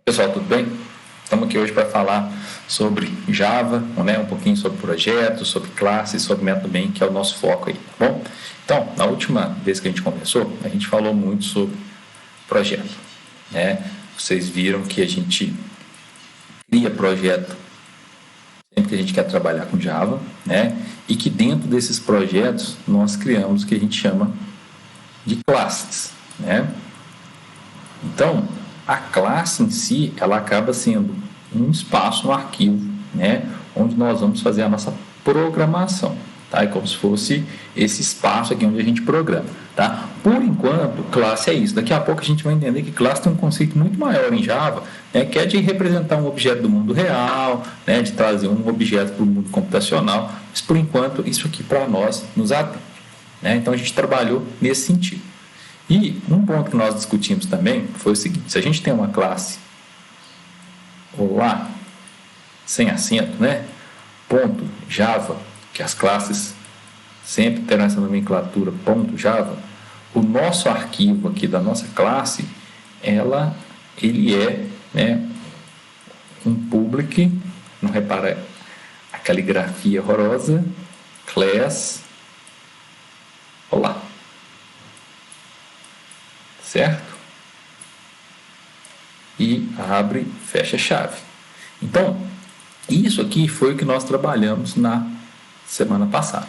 Pessoal, tudo bem? Estamos aqui hoje para falar sobre Java, né? Um pouquinho sobre projetos, sobre classes, sobre método main, que é o nosso foco aí, tá bom? Então, na última vez que a gente conversou, a gente falou muito sobre projeto, né? Vocês viram que a gente cria projeto sempre que a gente quer trabalhar com Java, né? E que dentro desses projetos nós criamos o que a gente chama de classes, né? Então, a classe em si, ela acaba sendo um espaço, um arquivo, né, onde nós vamos fazer a nossa programação, tá? É como se fosse esse espaço aqui onde a gente programa, tá? Por enquanto, classe é isso. Daqui a pouco a gente vai entender que classe tem um conceito muito maior em Java, né, que é de representar um objeto do mundo real, né, de trazer um objeto para o mundo computacional, mas por enquanto isso aqui para nós nos atende, né? Então a gente trabalhou nesse sentido. E um ponto que nós discutimos também foi o seguinte: se a gente tem uma classe Olá, sem acento, né? Ponto Java, que as classes sempre terão essa nomenclatura ponto Java, o nosso arquivo aqui da nossa classe, ele é, né, um public, não repara a caligrafia horrorosa, class Olá. Certo? E abre, fecha a chave. Então, isso aqui foi o que nós trabalhamos na semana passada.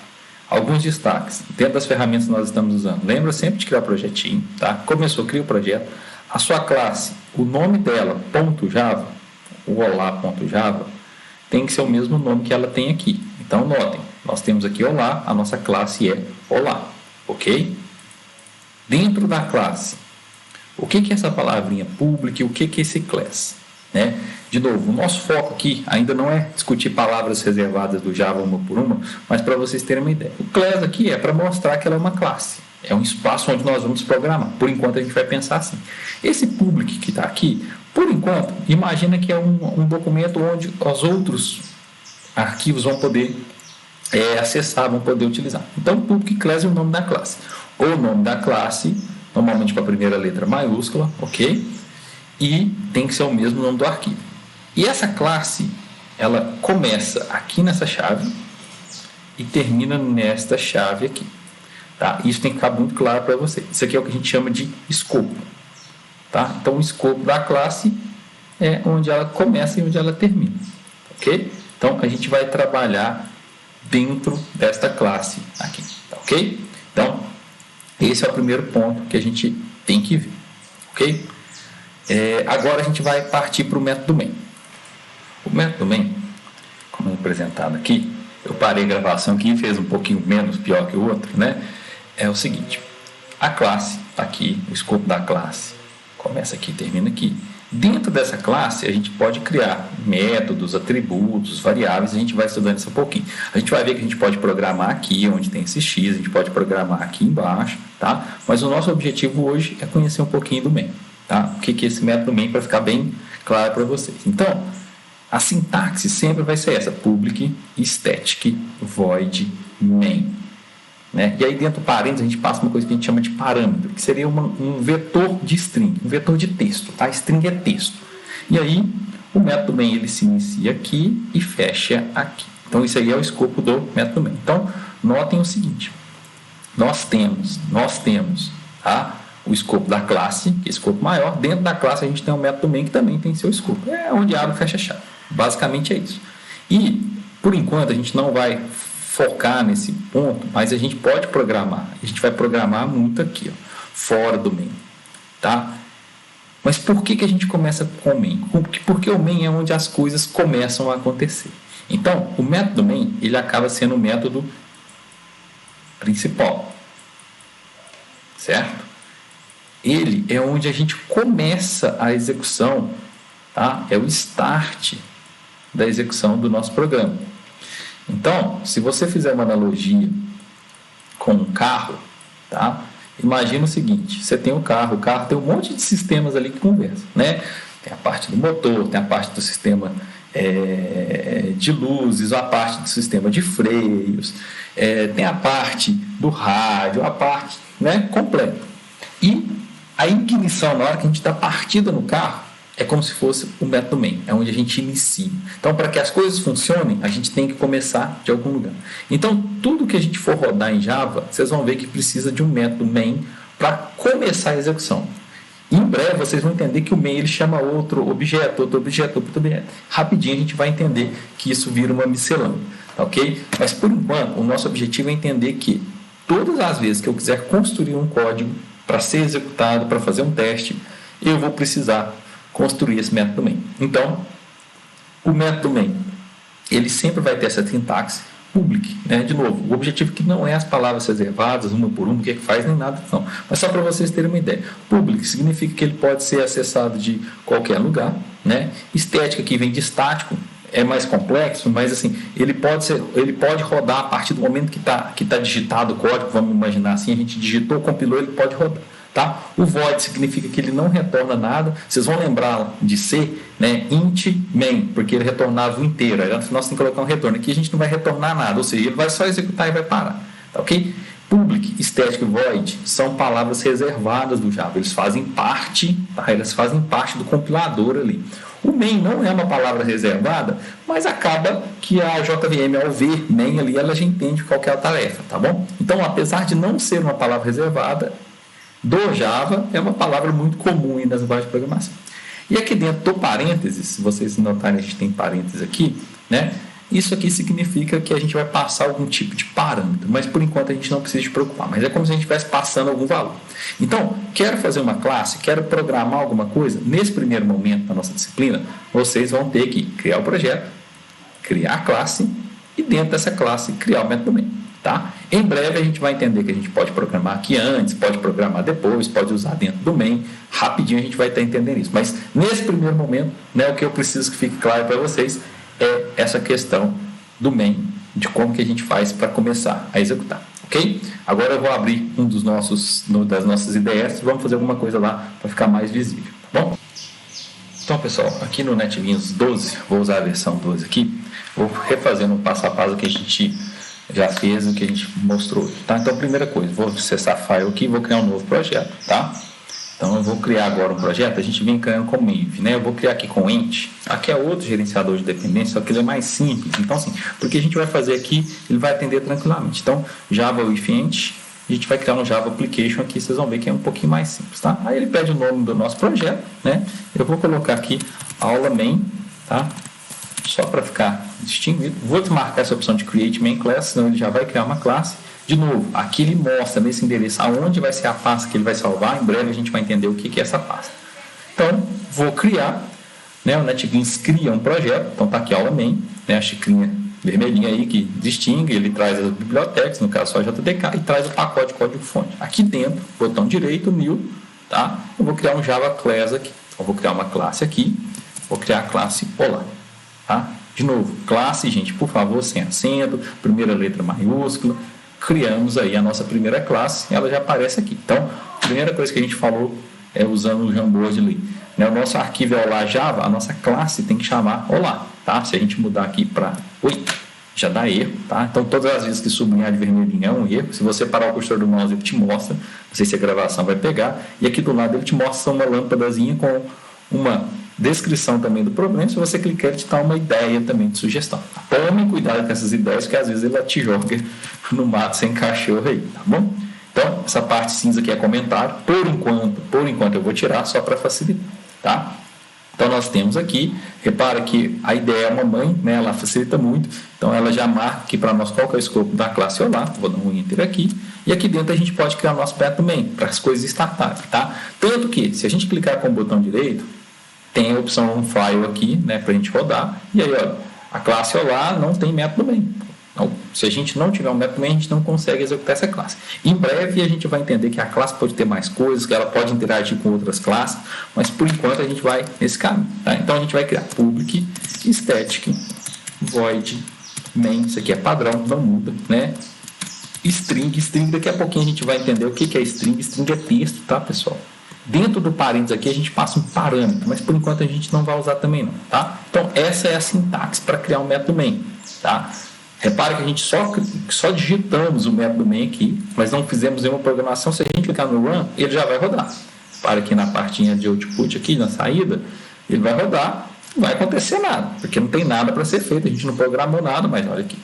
Alguns destaques. Dentro das ferramentas que nós estamos usando. Lembra sempre de criar o projetinho, tá? Começou, cria o projeto. A sua classe, o nome dela, .java, o olá.java, tem que ser o mesmo nome que ela tem aqui. Então, notem, nós temos aqui olá, a nossa classe é olá, ok? Dentro da classe, o que é essa palavrinha public? O que é esse class? Né? De novo, o nosso foco aqui ainda não é discutir palavras reservadas do Java uma por uma, mas para vocês terem uma ideia. O class aqui é para mostrar que ela é uma classe. É um espaço onde nós vamos programar. Por enquanto a gente vai pensar assim. Esse public que está aqui, por enquanto, imagina que é um documento onde os outros arquivos vão poder acessar, vão poder utilizar. Então, public class é o nome da classe. Ou o nome da classe, normalmente com a primeira letra maiúscula, ok? E tem que ser o mesmo nome do arquivo. E essa classe, ela começa aqui nessa chave e termina nesta chave aqui, tá? Isso tem que ficar muito claro para você. Isso aqui é o que a gente chama de escopo, tá? Então, o escopo da classe é onde ela começa e onde ela termina, ok? Então, a gente vai trabalhar dentro desta classe aqui, tá, ok? Então, esse é o primeiro ponto que a gente tem que ver, ok? Agora a gente vai partir para o método main. O método main, como é apresentado aqui, eu parei a gravação aqui e fez um pouquinho menos pior que o outro, né? É o seguinte: a classe está aqui, o escopo da classe começa aqui e termina aqui. Dentro dessa classe, a gente pode criar métodos, atributos, variáveis, a gente vai estudando isso um pouquinho. A gente vai ver que a gente pode programar aqui, onde tem esse X, a gente pode programar aqui embaixo, tá? Mas o nosso objetivo hoje é conhecer um pouquinho do main, tá? O que é esse método main, para ficar bem claro para vocês. Então, a sintaxe sempre vai ser essa: public static void main. Né? E aí dentro do parênteses a gente passa uma coisa que a gente chama de parâmetro, que seria um vetor de string, um vetor de texto, tá? String é texto. E aí o método main ele se inicia aqui e fecha aqui. Então isso aí é o escopo do método main. Então notem o seguinte: nós temos, tá? O escopo da classe, que é o escopo maior. Dentro da classe a gente tem o método main que também tem seu escopo. É onde abre e fecha a chave. Basicamente é isso. E por enquanto a gente não vai focar nesse ponto, mas a gente pode programar. A gente vai programar muito aqui, ó, fora do main, tá? Mas por que a gente começa com o main? Porque o main é onde as coisas começam a acontecer. Então, o método main, ele acaba sendo o método principal, certo? Ele é onde a gente começa a execução, tá? É o start da execução do nosso programa. Então, se você fizer uma analogia com um carro, tá? Imagina o seguinte: você tem o carro tem um monte de sistemas ali que conversam, né? Tem a parte do motor, tem a parte do sistema de luzes, a parte do sistema de freios, tem a parte do rádio, a parte, né, completa. E a ignição, na hora que a gente dá partida no carro, é como se fosse o método main, é onde a gente inicia. Então, para que as coisas funcionem, a gente tem que começar de algum lugar. Então, tudo que a gente for rodar em Java, vocês vão ver que precisa de um método main para começar a execução. Em breve, vocês vão entender que o main ele chama outro objeto, outro objeto, outro objeto. Rapidinho a gente vai entender que isso vira uma miscelânea, ok? Mas, por enquanto, o nosso objetivo é entender que todas as vezes que eu quiser construir um código para ser executado, para fazer um teste, eu vou precisar construir esse método main. Então, o método main, ele sempre vai ter essa sintaxe public, né? De novo, o objetivo que não é as palavras reservadas, uma por uma, o que é que faz, nem nada, não. Mas só para vocês terem uma ideia. Public significa que ele pode ser acessado de qualquer lugar, né? Estética, que vem de estático, é mais complexo, mas assim, ele pode rodar a partir do momento que tá digitado o código, vamos imaginar assim, a gente digitou, compilou, ele pode rodar. Tá? O void significa que ele não retorna nada. Vocês vão lembrar de C, né? Int main, porque ele retornava o inteiro. Aí nós temos que colocar um retorno. Aqui a gente não vai retornar nada, ou seja, ele vai só executar e vai parar. Tá, ok? Public, static e void são palavras reservadas do Java. Eles fazem parte, tá? Eles fazem parte do compilador ali. O main não é uma palavra reservada, mas acaba que a JVM, ao ver main ali, ela já entende qual que é a tarefa, tá bom? Então, apesar de não ser uma palavra reservada, do Java é uma palavra muito comum nas linguagens de programação. E aqui dentro do parênteses, se vocês notarem, a gente tem parênteses aqui, né? Isso aqui significa que a gente vai passar algum tipo de parâmetro, mas por enquanto a gente não precisa se preocupar, mas é como se a gente estivesse passando algum valor. Então, quero fazer uma classe, quero programar alguma coisa, nesse primeiro momento da nossa disciplina, vocês vão ter que criar o projeto, criar a classe e dentro dessa classe criar o método main. Tá? Em breve a gente vai entender que a gente pode programar aqui antes, pode programar depois, pode usar dentro do main. Rapidinho a gente vai estar entendendo isso. Mas nesse primeiro momento, né, o que eu preciso que fique claro para vocês é essa questão do main, de como que a gente faz para começar a executar. Ok? Agora eu vou abrir das nossas ideias e vamos fazer alguma coisa lá para ficar mais visível. Tá bom? Então, pessoal, aqui no NetBeans 12, vou usar a versão 12 aqui, vou refazer no passo a passo que a gente já fez o que a gente mostrou hoje, tá? Então, primeira coisa, vou acessar file aqui e vou criar um novo projeto, tá? Então, eu vou criar agora um projeto, a gente vem criando com Maven, né? Eu vou criar aqui com Int, aqui é outro gerenciador de dependência, só que ele é mais simples. Então, assim, porque a gente vai fazer aqui, ele vai atender tranquilamente. Então, Java with Int, a gente vai criar um Java Application aqui, vocês vão ver que é um pouquinho mais simples, tá? Aí ele pede o nome do nosso projeto, né? Eu vou colocar aqui aula main, tá? Só para ficar distinguido. Vou desmarcar essa opção de Create Main Class, senão ele já vai criar uma classe. De novo, aqui ele mostra nesse endereço aonde vai ser a pasta que ele vai salvar. Em breve a gente vai entender o que é essa pasta. Então, vou criar, né? O NetBeans cria um projeto. Então, está aqui a aula main, né? A xicrinha vermelhinha aí que distingue, ele traz as bibliotecas, no caso só a JDK, e traz o pacote de código-fonte. Aqui dentro, botão direito, New, tá? Eu vou criar um Java Class aqui. Eu vou criar uma classe aqui, vou criar a classe Olá. Tá? De novo, classe, gente, por favor, sem acento, primeira letra maiúscula. Criamos aí a nossa primeira classe, ela já aparece aqui. Então, a primeira coisa que a gente falou é usando o Jamboard ali. Né? O nosso arquivo é Olá Java, a nossa classe tem que chamar Olá. Tá? Se a gente mudar aqui para Oi, já dá erro. Tá? Então, todas as vezes que sublinhar de vermelhinho é um erro. Se você parar o cursor do mouse, ele te mostra. Não sei se a gravação vai pegar. E aqui do lado ele te mostra uma lâmpadazinha com uma descrição também do problema. Se você clicar, ele te dá uma ideia também de sugestão. Tome cuidado com essas ideias, que às vezes ele te joga no mato sem cachorro aí, tá bom? Então, essa parte cinza aqui é comentário. Por enquanto eu vou tirar só para facilitar, tá? Então, nós temos aqui, repara que a ideia é uma mãe, né? Ela facilita muito. Então, ela já marca aqui para nós qual que é o escopo da classe Olá. Vou dar um Enter aqui. E aqui dentro a gente pode criar o nosso método main para as coisas startarem, tá? Tanto que, se a gente clicar com o botão direito, tem a opção file aqui, né, para a gente rodar. E aí, olha, a classe Olá não tem método main. Então, se a gente não tiver um método main, a gente não consegue executar essa classe. Em breve a gente vai entender que a classe pode ter mais coisas, que ela pode interagir com outras classes, mas por enquanto a gente vai nesse caminho. Tá? Então a gente vai criar public, static, void, main, isso aqui é padrão, não muda, né? String, daqui a pouquinho a gente vai entender o que é string. String é texto, tá, pessoal? Dentro do parênteses aqui a gente passa um parâmetro, mas por enquanto a gente não vai usar também não, tá? Então essa é a sintaxe para criar um método main, tá? Repare que a gente só digitamos o método main aqui, mas não fizemos nenhuma programação. Se a gente clicar no run, ele já vai rodar. Repare aqui na partinha de output aqui, na saída, ele vai rodar, não vai acontecer nada, porque não tem nada para ser feito, a gente não programou nada, mas olha aqui,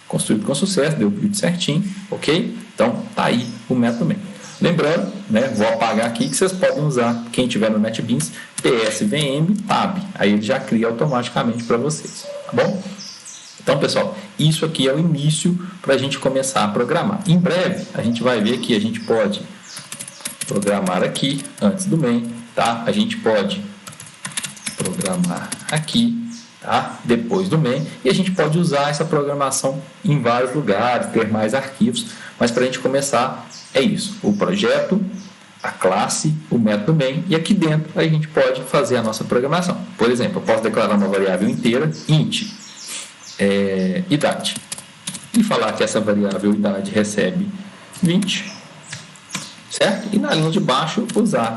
construído com sucesso, deu o build certinho, ok? Então, tá aí o método main. Lembrando, né, vou apagar aqui que vocês podem usar, quem tiver no NetBeans, PSVM tab, aí ele já cria automaticamente para vocês, tá bom? Então, pessoal, isso aqui é o início para a gente começar a programar. Em breve, a gente vai ver que a gente pode programar aqui, antes do main, tá? A gente pode programar aqui, tá? Depois do main, e a gente pode usar essa programação em vários lugares, ter mais arquivos, mas para a gente começar, é isso, o projeto, a classe, o método main, e aqui dentro a gente pode fazer a nossa programação. Por exemplo, eu posso declarar uma variável inteira, int, idade, e falar que essa variável idade recebe 20, certo? E na linha de baixo usar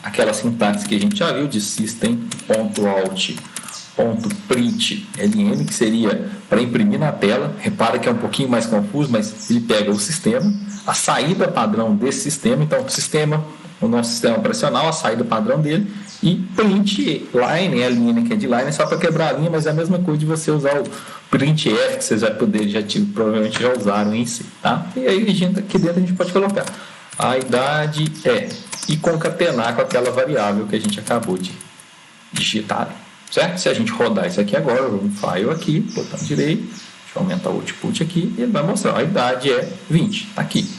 aquela sintaxe que a gente já viu de system.out.println, que seria para imprimir na tela. Repara que é um pouquinho mais confuso, mas ele pega o sistema, a saída padrão desse sistema, então o nosso sistema operacional, a saída padrão dele, e print line, a linha que é de line, é só para quebrar a linha, mas é a mesma coisa de você usar o printf, que vocês provavelmente já usaram em si, tá? E aí aqui dentro a gente pode colocar a idade e concatenar com aquela variável que a gente acabou de digitar, certo? Se a gente rodar isso aqui agora, um file aqui, botão direito, deixa eu aumentar o output aqui, ele vai mostrar, a idade é 20, tá aqui,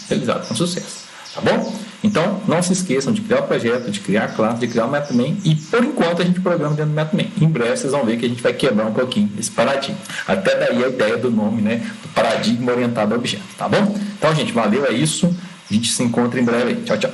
realizado com sucesso, tá bom? Então, não se esqueçam de criar o projeto, de criar a classe, de criar o método main, e por enquanto a gente programa dentro do método main. Em breve vocês vão ver que a gente vai quebrar um pouquinho esse paradigma. Até daí a ideia do nome, né? Do paradigma orientado a objeto, tá bom? Então, gente, valeu, é isso. A gente se encontra em breve aí. Tchau, tchau.